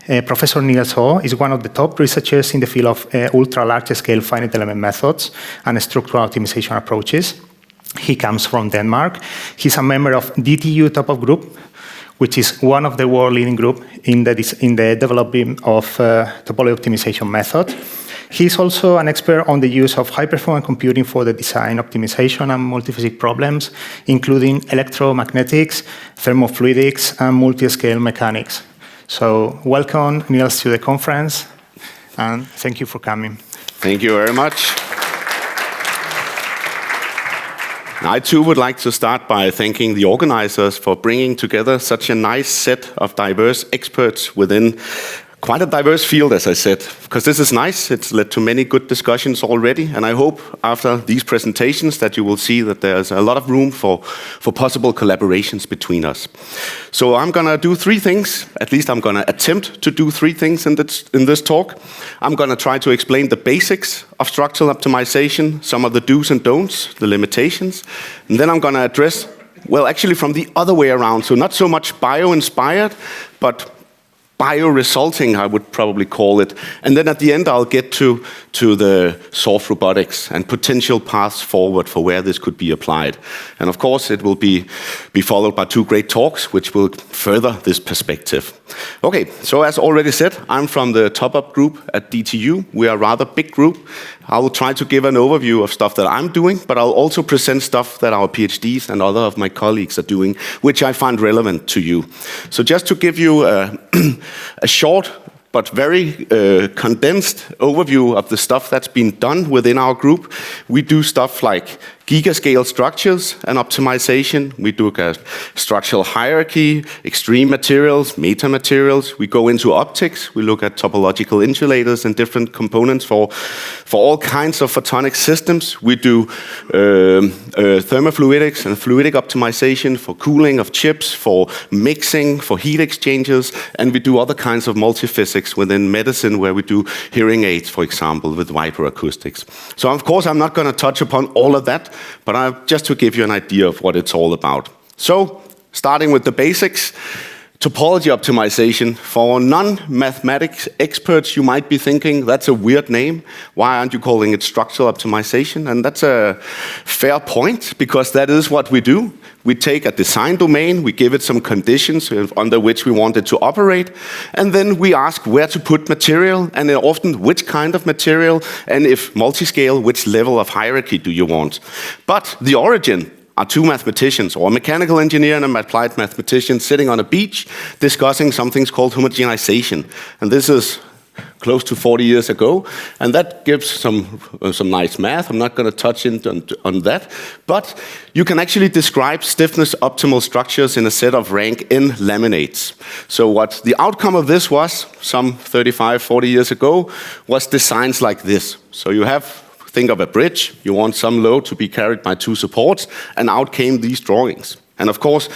Professor Niels Ho is one of the top researchers in the field of ultra-large-scale finite element methods and structural optimization approaches. He comes from Denmark. He's a member of DTU Top-Up Group, which is one of the world-leading group in the development of topology optimization method. He's also an expert on the use of high-performance computing for the design, optimization, and multiphysics problems, including electromagnetics, thermofluidics, and multi-scale mechanics. So welcome, Niels, to the conference, and thank you for coming. Thank you very much. I too would like to start by thanking the organizers for bringing together such a nice set of diverse experts within quite a diverse field, as I said, because this is nice. It's led to many good discussions already, and I hope after these presentations that you will see that there's a lot of room for possible collaborations between us. So I'm going to do three things. At least I'm going to attempt to do three things in this talk. I'm going to try to explain the basics of structural optimization, some of the do's and don'ts, the limitations, and then I'm going to address, well, actually from the other way around, so not so much bio-inspired, but bio-resulting, I would probably call it. And then at the end, I'll get to the soft robotics and potential paths forward for where this could be applied. And of course, it will be followed by two great talks, which will further this perspective. Okay, so as already said, I'm from the Top-Up Group at DTU. We are a rather big group. I will try to give an overview of stuff that I'm doing, but I'll also present stuff that our PhDs and other of my colleagues are doing, which I find relevant to you. So just to give you a short but very condensed overview of the stuff that's been done within our group. We do stuff like gigascale structures and optimization. We do a structural hierarchy, extreme materials, metamaterials. We go into optics. We look at topological insulators and different components for all kinds of photonic systems. We do thermofluidics and fluidic optimization for cooling of chips, for mixing, for heat exchangers, and we do other kinds of multiphysics within medicine where we do hearing aids, for example, with vibroacoustics. So of course I'm not going to touch upon all of that, but just to give you an idea of what it's all about. So, starting with the basics, topology optimization. For non-mathematics experts, you might be thinking, that's a weird name. Why aren't you calling it structural optimization? And that's a fair point, because that is what we do. We take a design domain, we give it some conditions under which we want it to operate, and then we ask where to put material, and then often which kind of material, and if multi-scale, which level of hierarchy do you want. But the origin are two mathematicians, or a mechanical engineer and an applied mathematician, sitting on a beach discussing something called homogenization. And this is close to 40 years ago, and that gives some nice math. I'm not going to touch on that, but you can actually describe stiffness optimal structures in a set of rank n laminates. So what the outcome of this was, some 35, 40 years ago, was designs like this. So you think of a bridge, you want some load to be carried by two supports, and out came these drawings. And of course,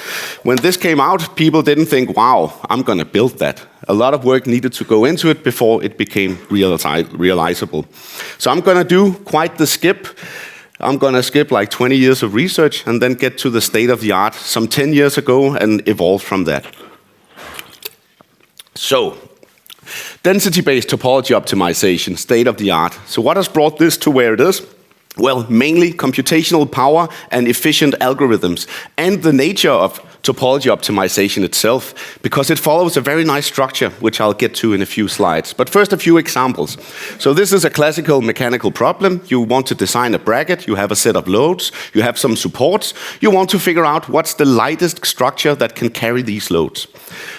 when this came out, people didn't think, wow, I'm going to build that. A lot of work needed to go into it before it became realizable. So I'm going to do quite the skip. I'm going to skip like 20 years of research and then get to the state of the art some 10 years ago and evolve from that. So, density-based topology optimization, state of the art. So what has brought this to where it is? Well, mainly computational power and efficient algorithms, and the nature of topology optimization itself, because it follows a very nice structure, which I'll get to in a few slides. But first, a few examples. So this is a classical mechanical problem. You want to design a bracket, you have a set of loads, you have some supports, you want to figure out what's the lightest structure that can carry these loads.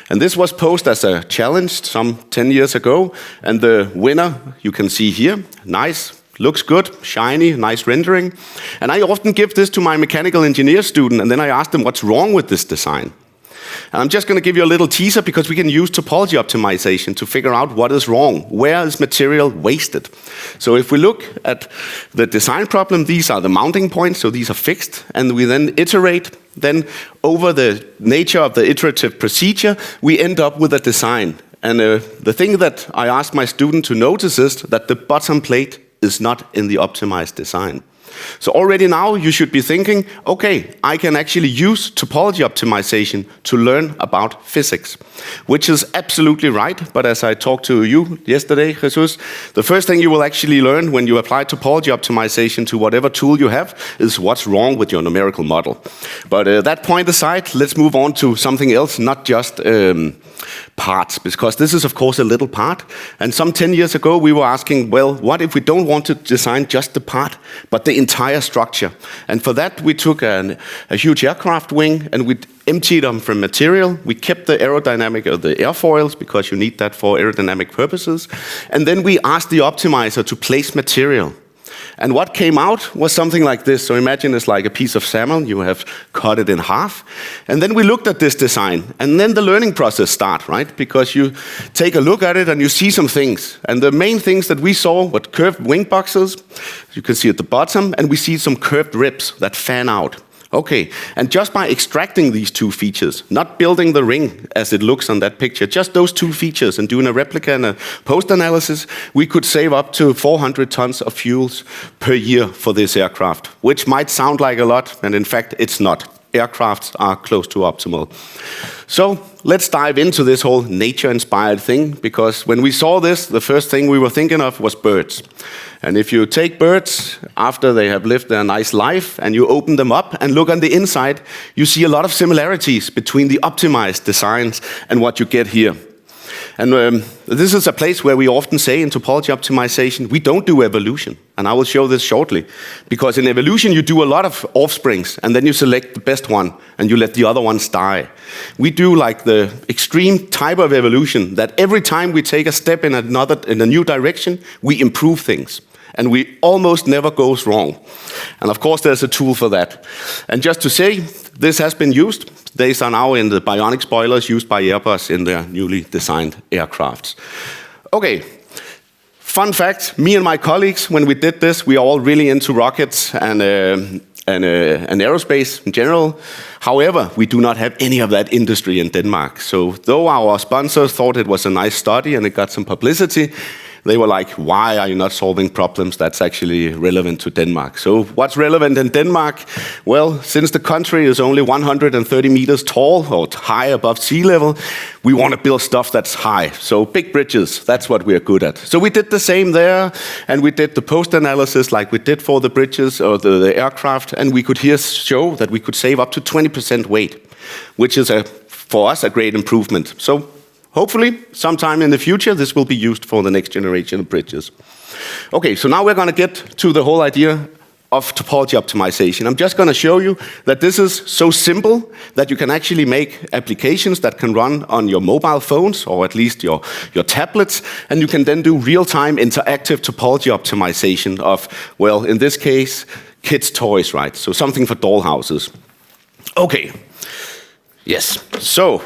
And this was posed as a challenge some 10 years ago, and the winner, you can see here, nice. Looks good, shiny, nice rendering. And I often give this to my mechanical engineer student, and then I ask them what's wrong with this design. And I'm just going to give you a little teaser, because we can use topology optimization to figure out what is wrong. Where is material wasted? So if we look at the design problem, these are the mounting points, so these are fixed, and we then iterate. Then over the nature of the iterative procedure, we end up with a design. And the thing that I ask my student to notice is that the bottom plate is not in the optimized design. So already now you should be thinking, okay, I can actually use topology optimization to learn about physics, which is absolutely right. But as I talked to you yesterday, Jesus, the first thing you will actually learn when you apply topology optimization to whatever tool you have is what's wrong with your numerical model. But that point aside, let's move on to something else, not just parts, because this is of course a little part. And some 10 years ago we were asking, well, what if we don't want to design just the part, but the entire structure? And for that we took a huge aircraft wing and we emptied them from material. We kept the aerodynamic of the airfoils because you need that for aerodynamic purposes. And then we asked the optimizer to place material. And what came out was something like this. So imagine it's like a piece of salmon. You have cut it in half. And then we looked at this design. And then the learning process starts, right? Because you take a look at it and you see some things. And the main things that we saw were curved wing boxes. You can see at the bottom. And we see some curved ribs that fan out. Okay, and just by extracting these two features, not building the ring as it looks on that picture, just those two features and doing a replica and a post-analysis, we could save up to 400 tons of fuels per year for this aircraft, which might sound like a lot, and in fact, it's not. Aircrafts are close to optimal. So let's dive into this whole nature-inspired thing, because when we saw this, the first thing we were thinking of was birds. And if you take birds after they have lived their nice life and you open them up and look on the inside, you see a lot of similarities between the optimized designs and what you get here. And this is a place where we often say in topology optimization, we don't do evolution. And I will show this shortly. Because in evolution, you do a lot of offsprings, and then you select the best one, and you let the other ones die. We do like the extreme type of evolution, that every time we take a step in a new direction, we improve things. And we almost never goes wrong. And of course, there's a tool for that. And just to say, this has been used. These are now in the bionic spoilers used by Airbus in their newly designed aircrafts. Okay, fun fact, me and my colleagues, when we did this, we are all really into rockets and aerospace in general. However, we do not have any of that industry in Denmark. So though our sponsors thought it was a nice study and it got some publicity, they were like, why are you not solving problems that's actually relevant to Denmark? So what's relevant in Denmark? Well, since the country is only 130 meters tall or high above sea level, we want to build stuff that's high. So big bridges, that's what we're good at. So we did the same there, and we did the post-analysis like we did for the bridges or the aircraft, and we could here show that we could save up to 20% weight, which is, for us, a great improvement. So hopefully, sometime in the future, this will be used for the next generation of bridges. Okay, so now we're going to get to the whole idea of topology optimization. I'm just going to show you that this is so simple that you can actually make applications that can run on your mobile phones, or at least your tablets, and you can then do real-time interactive topology optimization of, well, in this case, kids' toys, right? So something for dollhouses. Okay, yes, so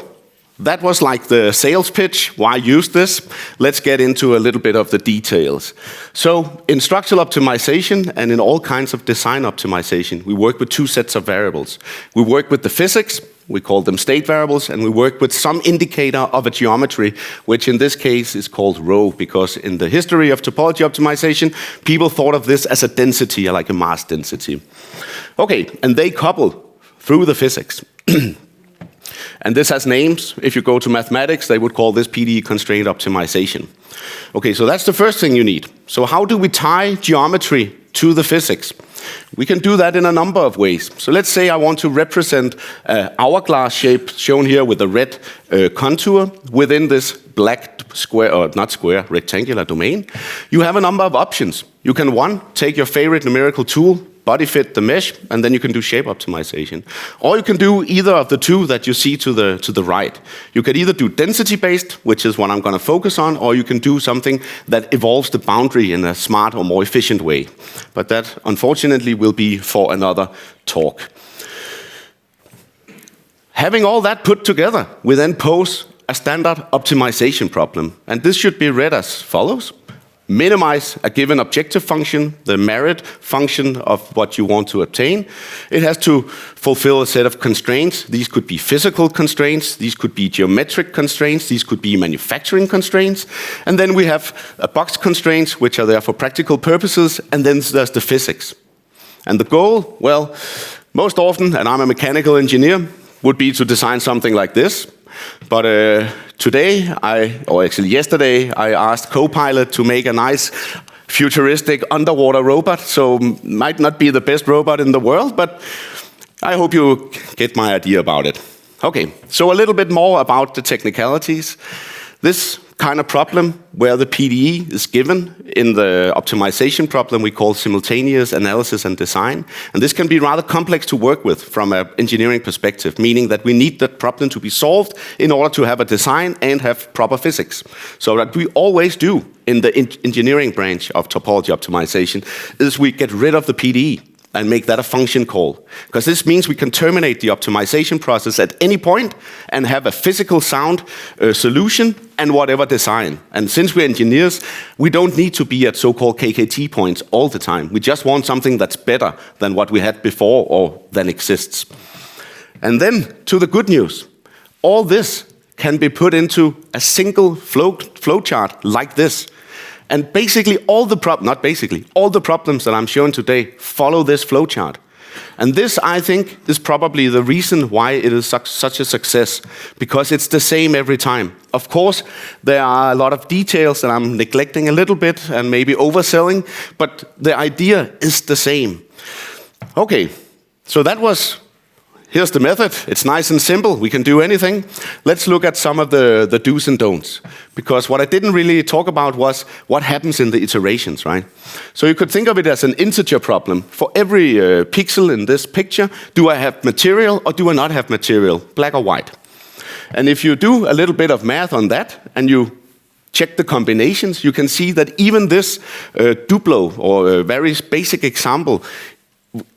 that was like the sales pitch, why use this. Let's get into a little bit of the details. So in structural optimization and in all kinds of design optimization, we work with two sets of variables. We work with the physics, we call them state variables, and we work with some indicator of a geometry, which in this case is called rho, because in the history of topology optimization, people thought of this as a density, like a mass density. Okay, and they couple through the physics. And this has names. If you go to mathematics, they would call this PDE constraint optimization. Okay, so that's the first thing you need. So how do we tie geometry to the physics? We can do that in a number of ways. So let's say I want to represent an hourglass shape shown here with a red contour within this black square, or not square, rectangular domain. You have a number of options. You can, one, take your favorite numerical tool, body fit the mesh, and then you can do shape optimization. Or you can do either of the two that you see to the right. You could either do density-based, which is what I'm going to focus on, or you can do something that evolves the boundary in a smart or more efficient way. But that, unfortunately, will be for another talk. Having all that put together, we then pose a standard optimization problem. And this should be read as follows. Minimize a given objective function, the merit function of what you want to obtain. It has to fulfill a set of constraints. These could be physical constraints, these could be geometric constraints, these could be manufacturing constraints. And then we have box constraints, which are there for practical purposes, and then there's the physics. And the goal, well, most often, and I'm a mechanical engineer, would be to design something like this. But yesterday, I asked Copilot to make a nice futuristic underwater robot. So might not be the best robot in the world, but I hope you get my idea about it. Okay, so a little bit more about the technicalities. This kind of problem where the PDE is given in the optimization problem we call simultaneous analysis and design. And this can be rather complex to work with from an engineering perspective, meaning that we need that problem to be solved in order to have a design and have proper physics. So what we always do in the engineering branch of topology optimization is we get rid of the PDE and make that a function call. Because this means we can terminate the optimization process at any point and have a physical sound solution and whatever design. And since we're engineers, we don't need to be at so-called KKT points all the time. We just want something that's better than what we had before or than exists. And then to the good news. All this can be put into a single flowchart like this. And basically all the problems that I'm showing today follow this flowchart. And this, I think, is probably the reason why it is such a success, because it's the same every time. Of course, there are a lot of details that I'm neglecting a little bit and maybe overselling, but the idea is the same. Okay, so here's the method. It's nice and simple. We can do anything. Let's look at some of the do's and don'ts. Because what I didn't really talk about was what happens in the iterations, right? So you could think of it as an integer problem. For every pixel in this picture, do I have material or do I not have material, black or white? And if you do a little bit of math on that and you check the combinations, you can see that even this Duplo, or a very basic example,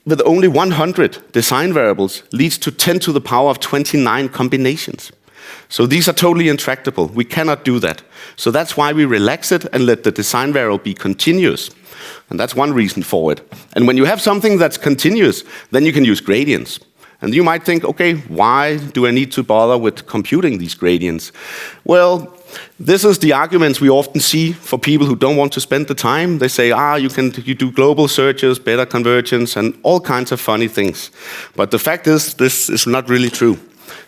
with only 100 design variables leads to 10 to the power of 29 combinations. So these are totally intractable. We cannot do that. So that's why we relax it and let the design variable be continuous. And that's one reason for it. And when you have something that's continuous, then you can use gradients. And you might think, okay, why do I need to bother with computing these gradients? Well, this is the arguments we often see for people who don't want to spend the time. They say, you do global searches, better convergence, and all kinds of funny things. But the fact is, this is not really true.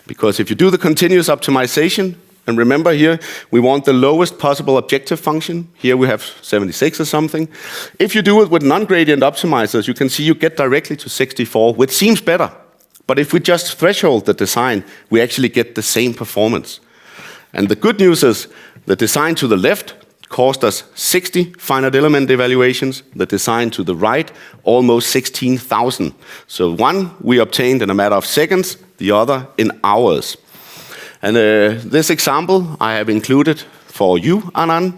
Because if you do the continuous optimization, and remember here, we want the lowest possible objective function. Here we have 76 or something. If you do it with non-gradient optimizers, you can see you get directly to 64, which seems better. But if we just threshold the design, we actually get the same performance. And the good news is the design to the left cost us 60 finite element evaluations. The design to the right, almost 16,000. So one we obtained in a matter of seconds, the other in hours. And this example I have included for you, Anand,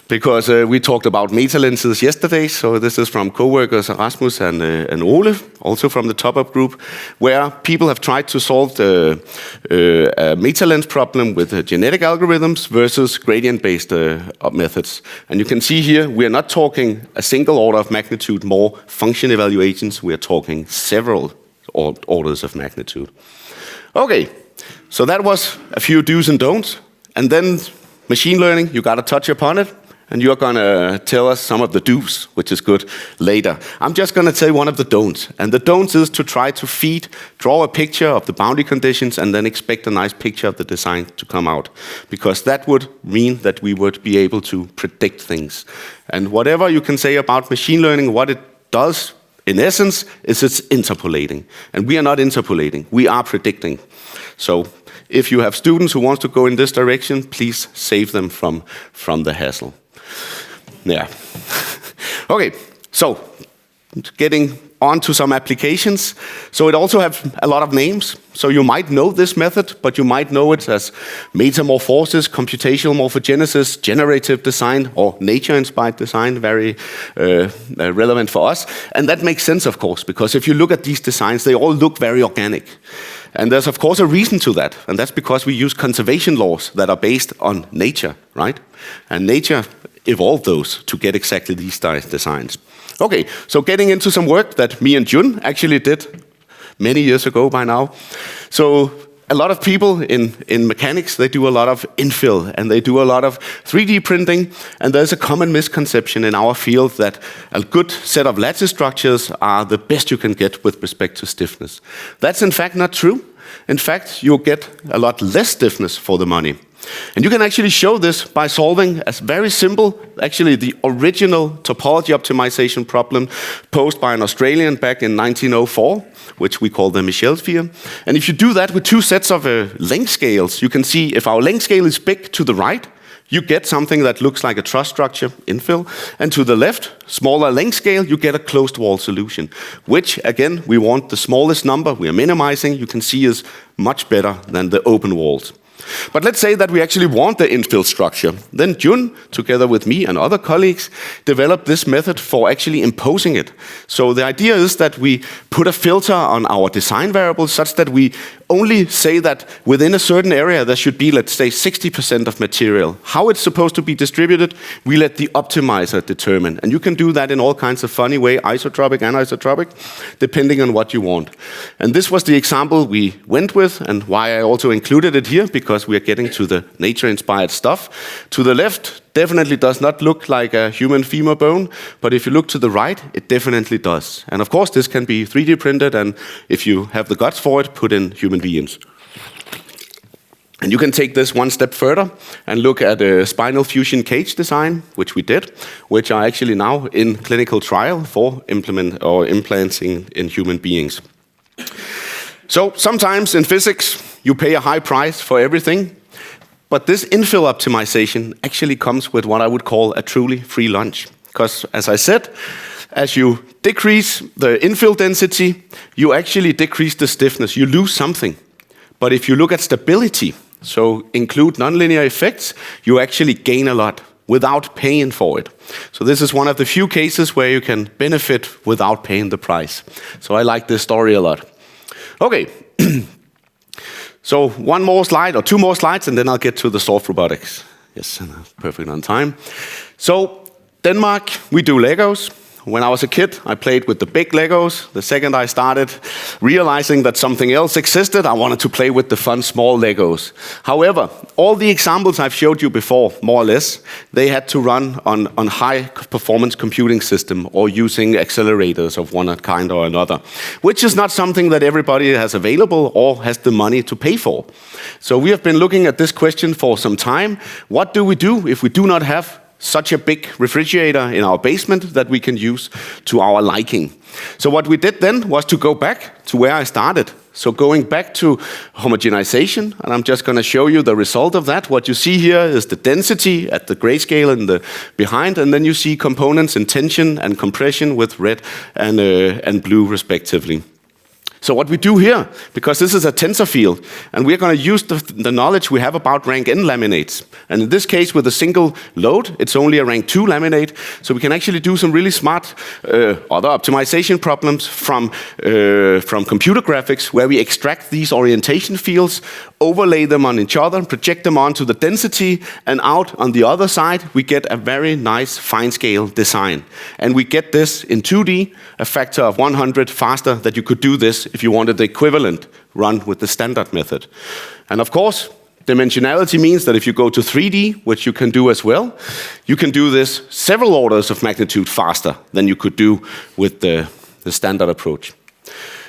because we talked about meta-lenses yesterday. So this is from co-workers Rasmus and Ole, also from the top-up group, where people have tried to solve the meta-lens problem with genetic algorithms versus gradient-based methods. And you can see here, we are not talking a single order of magnitude more function evaluations. We are talking several orders of magnitude. Okay, so that was a few do's and don'ts. And then machine learning, you got to touch upon it. And you're going to tell us some of the do's, which is good, later. I'm just going to tell you one of the don'ts. And the don'ts is to try to draw a picture of the boundary conditions and then expect a nice picture of the design to come out. Because that would mean that we would be able to predict things. And whatever you can say about machine learning, what it does, in essence, is it's interpolating. And we are not interpolating. We are predicting. So if you have students who want to go in this direction, please save them from the hassle. Yeah. Okay, so getting on to some applications. So it also has a lot of names. So you might know this method, but you might know it as metamorphosis, computational morphogenesis, generative design, or nature-inspired design, very relevant for us. And that makes sense, of course, because if you look at these designs, they all look very organic. And there's, of course, a reason to that. And that's because we use conservation laws that are based on nature, right? And nature evolved those to get exactly these designs. Okay, so getting into some work that me and Jun actually did many years ago by now. So a lot of people in mechanics, they do a lot of infill and they do a lot of 3D printing, and there's a common misconception in our field that a good set of lattice structures are the best you can get with respect to stiffness. That's in fact not true. In fact, you'll get a lot less stiffness for the money. And you can actually show this by solving a very simple, actually the original topology optimization problem posed by an Australian back in 1904, which we call the Michel sphere. And if you do that with two sets of length scales, you can see if our length scale is big to the right, you get something that looks like a truss structure, infill. And to the left, smaller length scale, you get a closed wall solution, which again, we want the smallest number we are minimizing, you can see is much better than the open walls. But let's say that we actually want the infill structure. Then Jun, together with me and other colleagues, developed this method for actually imposing it. So the idea is that we put a filter on our design variables such that we only say that within a certain area there should be, let's say, 60% of material. How it's supposed to be distributed, we let the optimizer determine. And you can do that in all kinds of funny way, isotropic, anisotropic, depending on what you want. And this was the example we went with, and why I also included it here, because we are getting to the nature-inspired stuff. To the left, definitely does not look like a human femur bone, but if you look to the right, it definitely does. And of course, this can be 3D printed, and if you have the guts for it, put in human beings. And you can take this one step further and look at a spinal fusion cage design, which we did, which are actually now in clinical trial for implanting in human beings. So sometimes in physics, you pay a high price for everything, but this infill optimization actually comes with what I would call a truly free lunch. Because as I said, as you decrease the infill density, you actually decrease the stiffness. You lose something. But if you look at stability, so include nonlinear effects, you actually gain a lot without paying for it. So this is one of the few cases where you can benefit without paying the price. So I like this story a lot. Okay. So one more slide, or two more slides, and then I'll get to the soft robotics. Yes, perfect on time. So Denmark, we do Legos. When I was a kid, I played with the big Legos. The second I started realizing that something else existed, I wanted to play with the fun small Legos. However, all the examples I've showed you before, more or less, they had to run on high-performance computing system or using accelerators of one kind or another, which is not something that everybody has available or has the money to pay for. So we have been looking at this question for some time. What do we do if we do not have such a big refrigerator in our basement that we can use to our liking? So what we did then was to go back to where I started. So going back to homogenization, and I'm just going to show you the result of that. What you see here is the density at the grayscale in the behind, and then you see components in tension and compression with red and blue respectively. So what we do here, because this is a tensor field, and we're going to use the knowledge we have about rank N laminates. And in this case, with a single load, it's only a rank 2 laminate. So we can actually do some really smart other optimization problems from computer graphics, where we extract these orientation fields, overlay them on each other, project them onto the density, and out on the other side, we get a very nice fine-scale design. And we get this in 2D, a factor of 100 faster that you could do this if you wanted the equivalent run with the standard method. And of course, dimensionality means that if you go to 3D, which you can do as well, you can do this several orders of magnitude faster than you could do with the standard approach.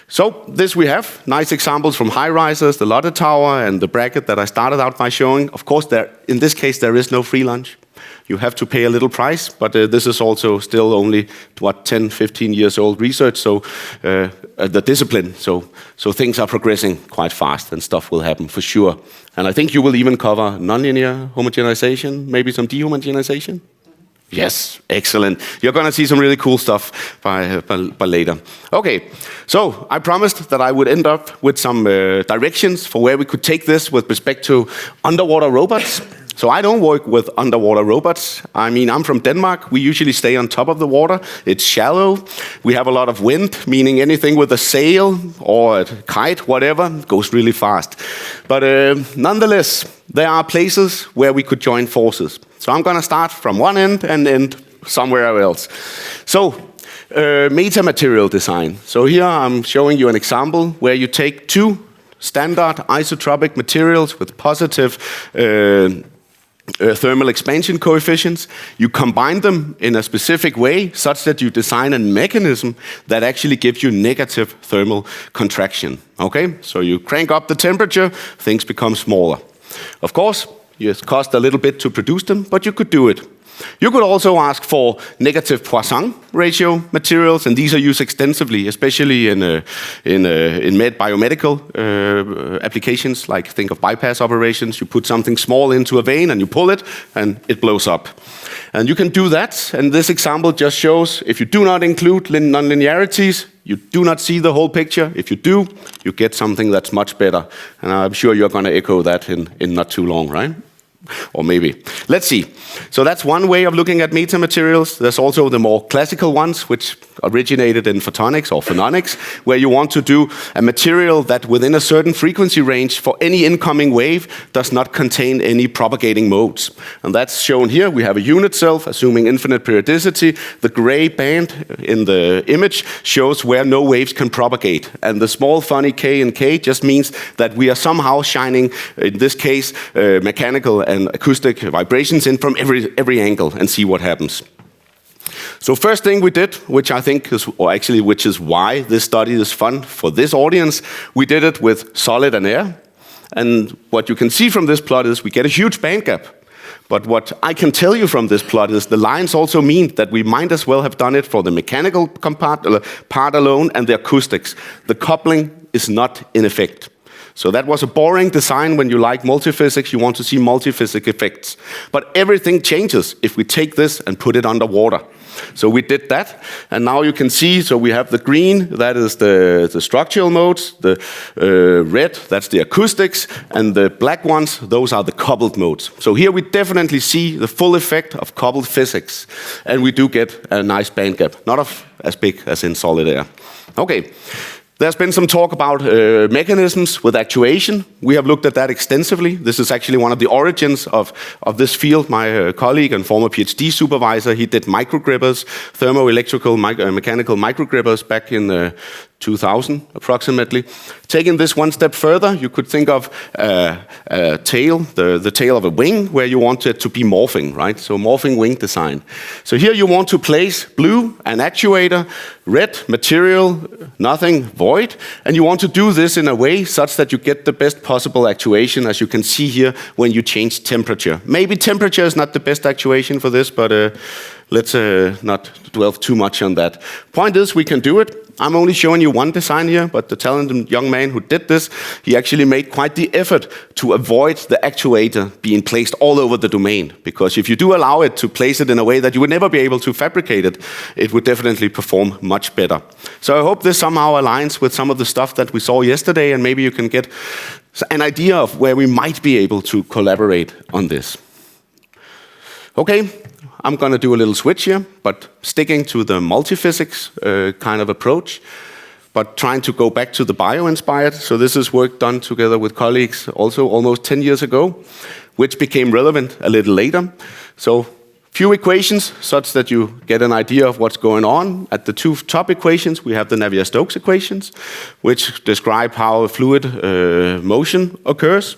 So this we have, nice examples from high risers, the Lotte Tower and the bracket that I started out by showing. Of course, in this case, there is no free lunch. You have to pay a little price, but this is also still only, 10, 15 years old research, so the discipline. So things are progressing quite fast and stuff will happen for sure. And I think you will even cover nonlinear homogenization, maybe some dehomogenization. Yes, excellent. You're going to see some really cool stuff by later. Okay, so I promised that I would end up with some directions for where we could take this with respect to underwater robots. So I don't work with underwater robots. I mean, I'm from Denmark. We usually stay on top of the water. It's shallow. We have a lot of wind, meaning anything with a sail or a kite, whatever, goes really fast. But nonetheless, there are places where we could join forces. So I'm going to start from one end and end somewhere else. So metamaterial design. So here I'm showing you an example where you take two standard isotropic materials with positive thermal expansion coefficients. You combine them in a specific way such that you design a mechanism that actually gives you negative thermal contraction. Okay, so you crank up the temperature, things become smaller. Of course, it costs a little bit to produce them, but you could do it. You could also ask for negative Poisson ratio materials, and these are used extensively, especially in biomedical applications, like think of bypass operations. You put something small into a vein and you pull it, and it blows up. And you can do that, and this example just shows if you do not include nonlinearities, you do not see the whole picture. If you do, you get something that's much better. And I'm sure you're going to echo that in not too long, right? Or maybe. Let's see. So that's one way of looking at metamaterials. There's also the more classical ones, which originated in photonics or phononics, where you want to do a material that within a certain frequency range for any incoming wave does not contain any propagating modes. And that's shown here. We have a unit self, assuming infinite periodicity. The gray band in the image shows where no waves can propagate. And the small funny k and k just means that we are somehow shining, in this case, mechanical and acoustic vibrations in from every angle and see what happens. So first thing we did, which I think is, or actually which is why this study is fun for this audience, we did it with solid and air. And what you can see from this plot is we get a huge band gap. But what I can tell you from this plot is the lines also mean that we might as well have done it for the mechanical part alone and the acoustics. The coupling is not in effect. So that was a boring design. When you like multiphysics, you want to see multiphysics effects. But everything changes if we take this and put it underwater. So we did that, and now you can see, so we have the green, that is the structural modes, the red, that's the acoustics, and the black ones, those are the coupled modes. So here we definitely see the full effect of coupled physics, and we do get a nice band gap, not as big as in solid air. Okay. There's been some talk about mechanisms with actuation. We have looked at that extensively. This is actually one of the origins of this field. My colleague and former PhD supervisor, he did microgrippers, thermoelectrical mechanical microgrippers back in 2000 approximately. Taking this one step further, you could think of a tail, the tail of a wing, where you want it to be morphing, right? So morphing wing design. So here you want to place blue, an actuator, red, material, nothing, void, and you want to do this in a way such that you get the best possible actuation, as you can see here, when you change temperature. Maybe temperature is not the best actuation for this, but let's not dwell too much on that. Point is, we can do it. I'm only showing you one design here, but the talented young man who did this, he actually made quite the effort to avoid the actuator being placed all over the domain. Because if you do allow it to place it in a way that you would never be able to fabricate it, it would definitely perform much better. So I hope this somehow aligns with some of the stuff that we saw yesterday, and maybe you can get an idea of where we might be able to collaborate on this. Okay. I'm going to do a little switch here, but sticking to the multiphysics kind of approach, but trying to go back to the bio-inspired. So this is work done together with colleagues also almost 10 years ago, which became relevant a little later. So few equations such that you get an idea of what's going on. At the two top equations, we have the Navier-Stokes equations, which describe how a fluid motion occurs.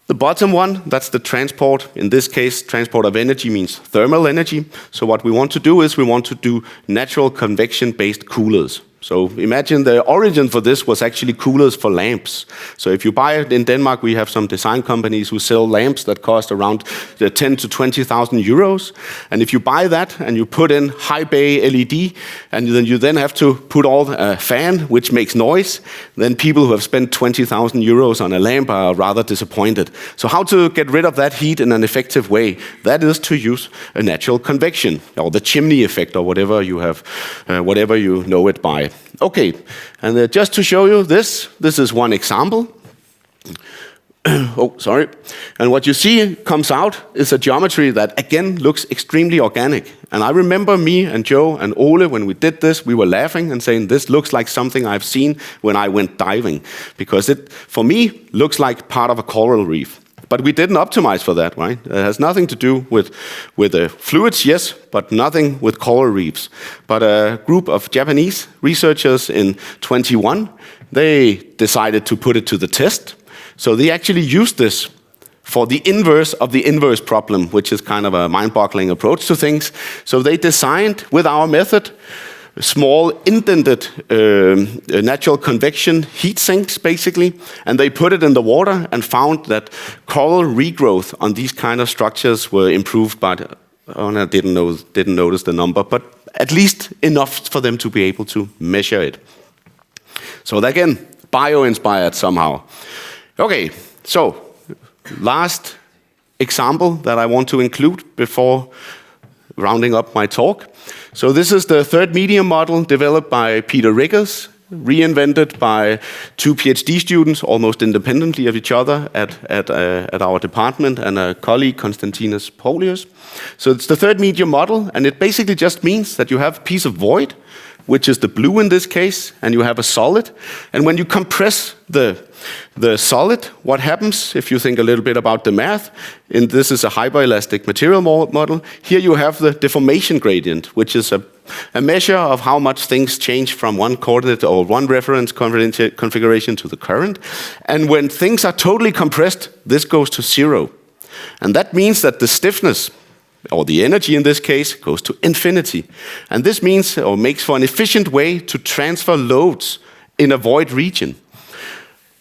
The bottom one, that's the transport. In this case, transport of energy means thermal energy. So what we want to do is we want to do natural convection-based coolers. So imagine the origin for this was actually coolers for lamps. So if you buy it in Denmark, we have some design companies who sell lamps that cost around 10 to 20,000 euros. And if you buy that and you put in high bay LED, and then you have to put all a fan, which makes noise, then people who have spent 20,000 euros on a lamp are rather disappointed. So how to get rid of that heat in an effective way? That is to use a natural convection, or the chimney effect, or whatever you have, whatever you know it by. Okay, and just to show you this is one example. Oh, sorry. And what you see comes out is a geometry that, again, looks extremely organic. And I remember me and Joe and Ole, when we did this, we were laughing and saying, this looks like something I've seen when I went diving. Because it, for me, looks like part of a coral reef. But we didn't optimize for that, right? It has nothing to do with fluids, yes, but nothing with coral reefs. But a group of Japanese researchers in 21 they decided to put it to the test. So they actually used this for the inverse of the inverse problem, which is kind of a mind-boggling approach to things. So they designed, with our method, small indented natural convection heat sinks, basically, and they put it in the water and found that coral regrowth on these kind of structures were improved by, I didn't notice the number, but at least enough for them to be able to measure it. So again, bio-inspired somehow. Okay, so last example that I want to include before rounding up my talk. So this is the third medium model developed by Peter Riggers, reinvented by two PhD students almost independently of each other at our department, and a colleague, Konstantinos Polios. So it's the third medium model, and it basically just means that you have a piece of void, which is the blue in this case, and you have a solid. And when you compress the solid, what happens, if you think a little bit about the math, and this is a hyperelastic material model, here you have the deformation gradient, which is a measure of how much things change from one coordinate or one reference configuration to the current. And when things are totally compressed, this goes to 0. And that means that the stiffness, or the energy in this case, goes to infinity. And this means, or makes for an efficient way to transfer loads in a void region.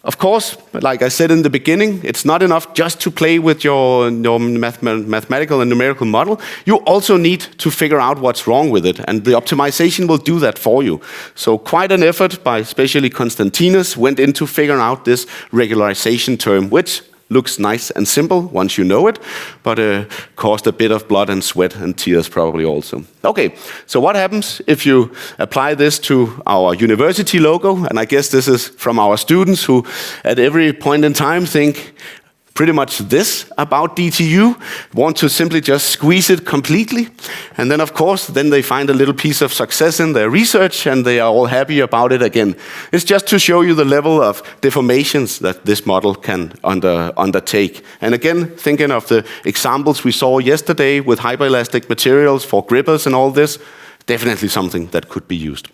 Of course, like I said in the beginning, it's not enough just to play with your mathematical and numerical model. You also need to figure out what's wrong with it, and the optimization will do that for you. So quite an effort by especially Konstantinos went into figuring out this regularization term, which looks nice and simple once you know it, but caused a bit of blood and sweat and tears probably also. Okay, so what happens if you apply this to our university logo? And I guess this is from our students who at every point in time think pretty much this about DTU, want to simply just squeeze it completely. And then, of course, then they find a little piece of success in their research and they are all happy about it again. It's just to show you the level of deformations that this model can undertake. And again, thinking of the examples we saw yesterday with hyperelastic materials for grippers and all this, definitely something that could be used.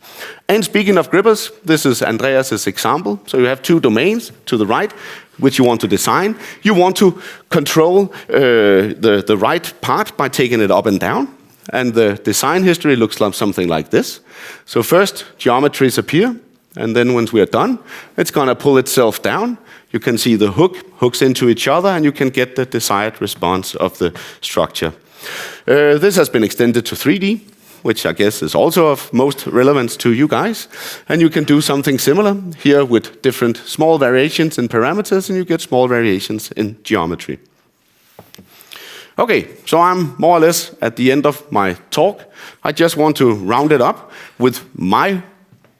And speaking of grippers, this is Andreas' example. So you have two domains to the right, which you want to design. You want to control the right part by taking it up and down. And the design history looks like something like this. So first, geometries appear. And then once we are done, it's going to pull itself down. You can see the hooks into each other, and you can get the desired response of the structure. This has been extended to 3D, which I guess is also of most relevance to you guys. And you can do something similar here with different small variations in parameters, and you get small variations in geometry. Okay, so I'm more or less at the end of my talk. I just want to round it up with my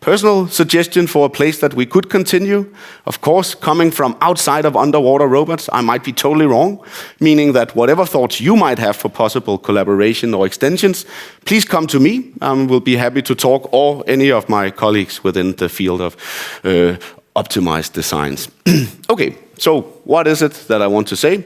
personal suggestion for a place that we could continue. Of course, coming from outside of underwater robots, I might be totally wrong, meaning that whatever thoughts you might have for possible collaboration or extensions, please come to me. We'll be happy to talk, or any of my colleagues within the field of optimized designs. Okay, so what is it that I want to say?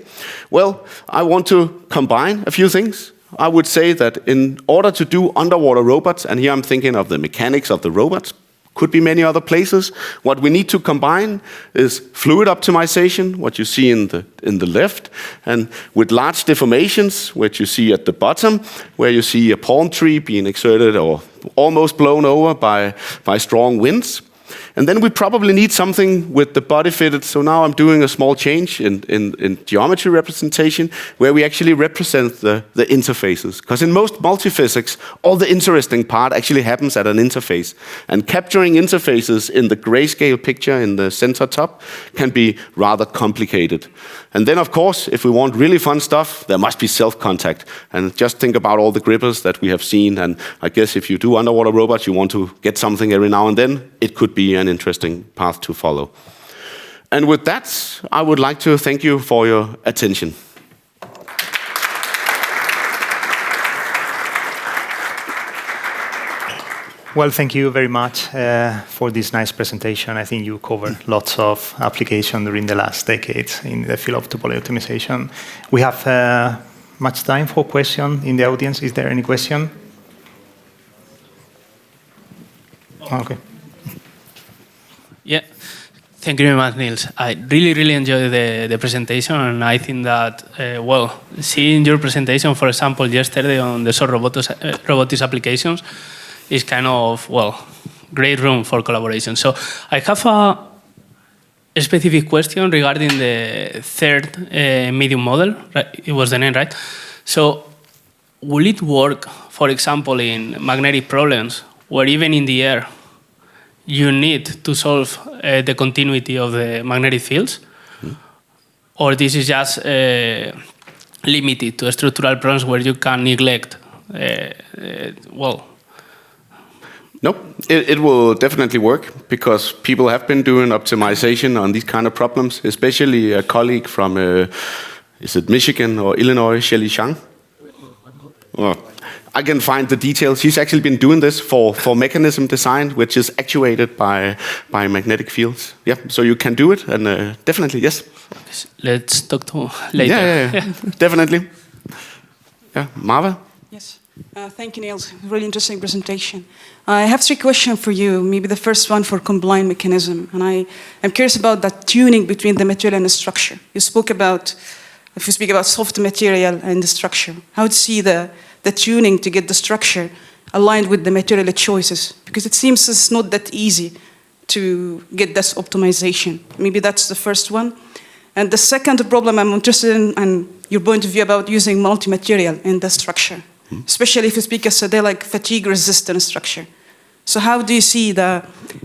Well, I want to combine a few things. I would say that in order to do underwater robots, and here I'm thinking of the mechanics of the robots, could be many other places. What we need to combine is fluid optimization, what you see in the left, and with large deformations, which you see at the bottom, where you see a palm tree being exerted or almost blown over by strong winds. And then we probably need something with the body fitted. So now I'm doing a small change in geometry representation where we actually represent the interfaces. Because in most multiphysics, all the interesting part actually happens at an interface. And capturing interfaces in the grayscale picture in the center top can be rather complicated. And then, of course, if we want really fun stuff, there must be self-contact. And just think about all the grippers that we have seen. And I guess if you do underwater robots, you want to get something every now and then, it could be an interesting path to follow. And with that, I would like to thank you for your attention. Well, thank you very much for this nice presentation. I think you covered lots of applications during the last decades in the field of topology optimization. We have much time for questions in the audience. Is there any question? Okay. Yeah. Thank you very much, Niels. I really enjoyed the presentation, and I think that, seeing your presentation, for example, yesterday on the short robotics applications, is kind of, great room for collaboration. So I have a specific question regarding the third medium model. Right? It was the name, right? So will it work, for example, in magnetic problems, where even in the air, you need to solve the continuity of the magnetic fields? Or this is just limited to structural problems where you can neglect, No, it will definitely work because people have been doing optimization on these kind of problems, especially a colleague from, is it Michigan or Illinois, Shelley Zhang? I can find the details. She's actually been doing this for mechanism design, which is actuated by magnetic fields. Yeah, so you can do it, and definitely, yes. Let's talk to later. Yeah. Definitely. Yeah, Marva? Yes. Thank you, Niels. Really interesting presentation. I have 3 questions for you. Maybe the first one for combined mechanism. And I'm curious about that tuning between the material and the structure. You spoke about, if you speak about soft material and the structure, how to see the tuning to get the structure aligned with the material choices? Because it seems it's not that easy to get this optimization. Maybe that's the first one. And the second problem I'm interested in, and your point of view about using multi-material in the structure, especially if you speak as a like fatigue-resistant structure. So how do you see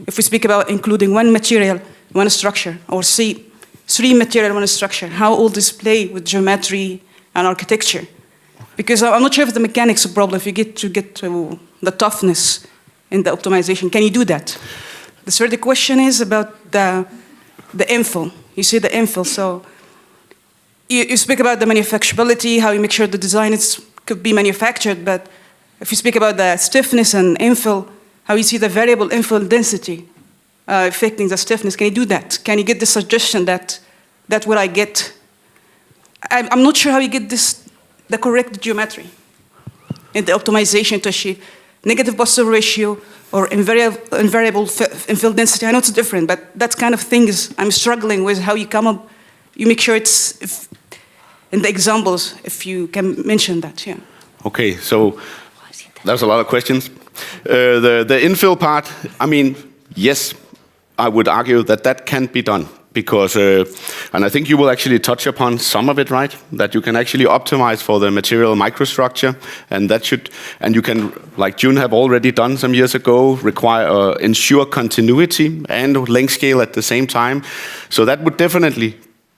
if we speak about including one material, one structure, or see 3 material, one structure, how all this play with geometry and architecture? Because I'm not sure if the mechanics of problem, if you get to the toughness in the optimization, can you do that? The third question is about the infill. You see the infill, so you speak about the manufacturability, how you make sure the design could be manufactured, but if you speak about the stiffness and infill, how you see the variable infill density affecting the stiffness, can you do that? Can you get the suggestion that what I get? I'm not sure how you get the correct geometry in the optimization to achieve negative positive ratio or invariable infill density. I know it's different, but that kind of things I'm struggling with, how you come up, you make sure in the examples, if you can mention that, yeah. Okay, so there's a lot of questions. The infill part, I mean, yes, I would argue that can be done because, and I think you will actually touch upon some of it, right? That you can actually optimize for the material microstructure, and you can, like June have already done some years ago, ensure continuity and length scale at the same time. So that would definitely,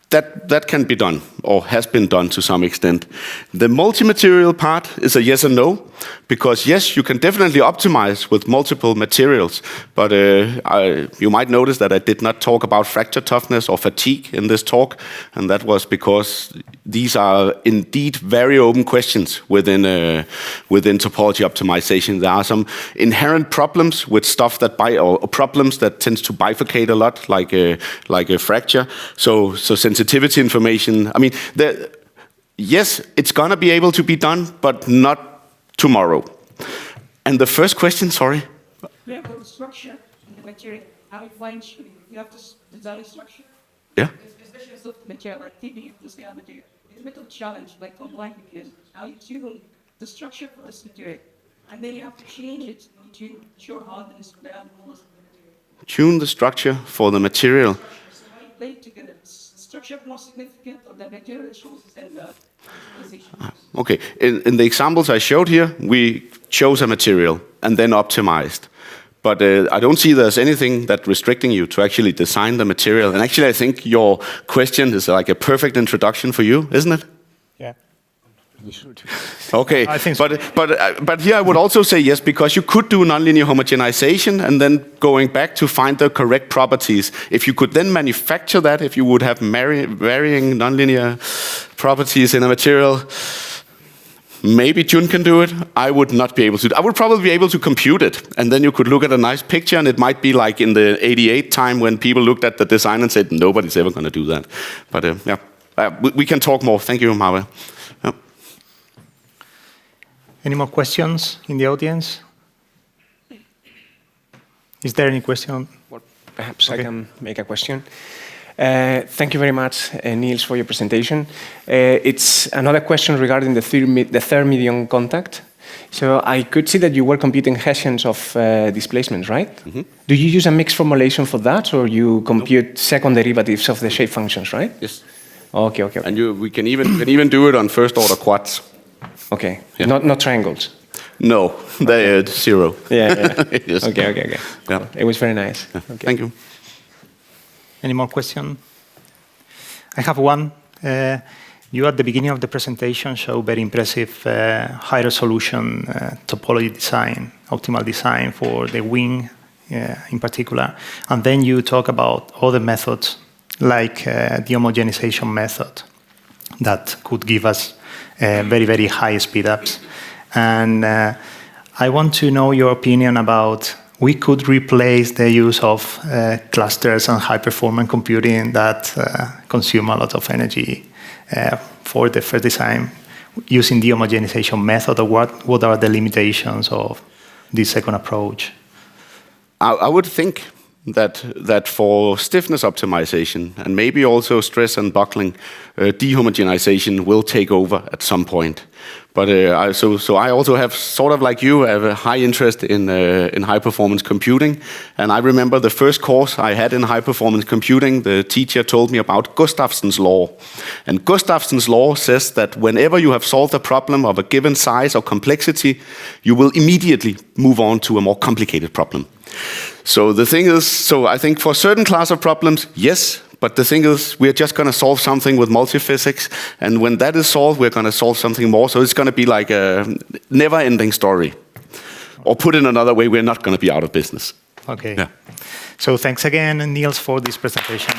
that can be done, or has been done to some extent. The multi-material part is a yes and no, because yes, you can definitely optimize with multiple materials, but you might notice that I did not talk about fracture toughness or fatigue in this talk, and that was because these are indeed very open questions within topology optimization. There are some inherent problems with stuff or problems that tends to bifurcate a lot, like a fracture. So sensitivity information. I mean, yes, it's gonna be able to be done, but not tomorrow. And the first question, sorry. Yeah, but the structure and the material, how you find tuning. You have to design a structure. Yeah. Especially as the material, like TB, the scale material. It's a little challenge, like combined, because how you tune the structure for this material. And then you have to change it to ensure hardness for the animals. Tune the structure for the material. So how you play together. Structure more significant or the material choices and the optimization. Okay, in the examples I showed here, we chose a material and then optimized. But I don't see there's anything that restricting you to actually design the material. And actually, I think your question is like a perfect introduction for you, isn't it? Yeah. Okay, I think so. but here I would also say yes, because you could do nonlinear homogenization and then going back to find the correct properties. If you could then manufacture that, if you would have varying nonlinear properties in a material, maybe June can do it. I would not be able to. I would probably be able to compute it, and then you could look at a nice picture, and it might be like in the '88 time when people looked at the design and said, nobody's ever going to do that. But yeah, we can talk more. Thank you, Marva. Yeah. Any more questions in the audience? Is there any question? perhaps I can make a question. Thank you very much, Niels, for your presentation. It's another question regarding the third medium contact. So I could see that you were computing Hessians of displacement, right? Mm-hmm. Do you use a mixed formulation for that, or you compute second derivatives of the shape functions, right? Yes. Okay. And we can even do it on first order quads. Okay. Yeah. Not triangles. No, they're at 0. Yeah. Yes. Okay. Yeah. It was very nice. Yeah. Okay. Thank you. Any more questions? I have one. You at the beginning of the presentation show very impressive high resolution topology design, optimal design for the wing in particular. And then you talk about other methods like the homogenization method that could give us very, very high speedups. And I want to know your opinion about we could replace the use of clusters and high-performance computing that consume a lot of energy for the first design using the homogenization method, or what are the limitations of this second approach? I would think that for stiffness optimization and maybe also stress and buckling, dehomogenization will take over at some point. But so I also have, sort of like you, have a high interest in high performance computing. And I remember the first course I had in high performance computing, the teacher told me about Gustafson's law. And Gustafson's law says that whenever you have solved a problem of a given size or complexity, you will immediately move on to a more complicated problem. So the thing is, so I think for a certain class of problems, yes. But the thing is, we're just going to solve something with multiphysics, and when that is solved, we're going to solve something more. So it's going to be like a never-ending story. Or put in another way, we're not going to be out of business. Okay. Yeah. So thanks again, Niels, for this presentation.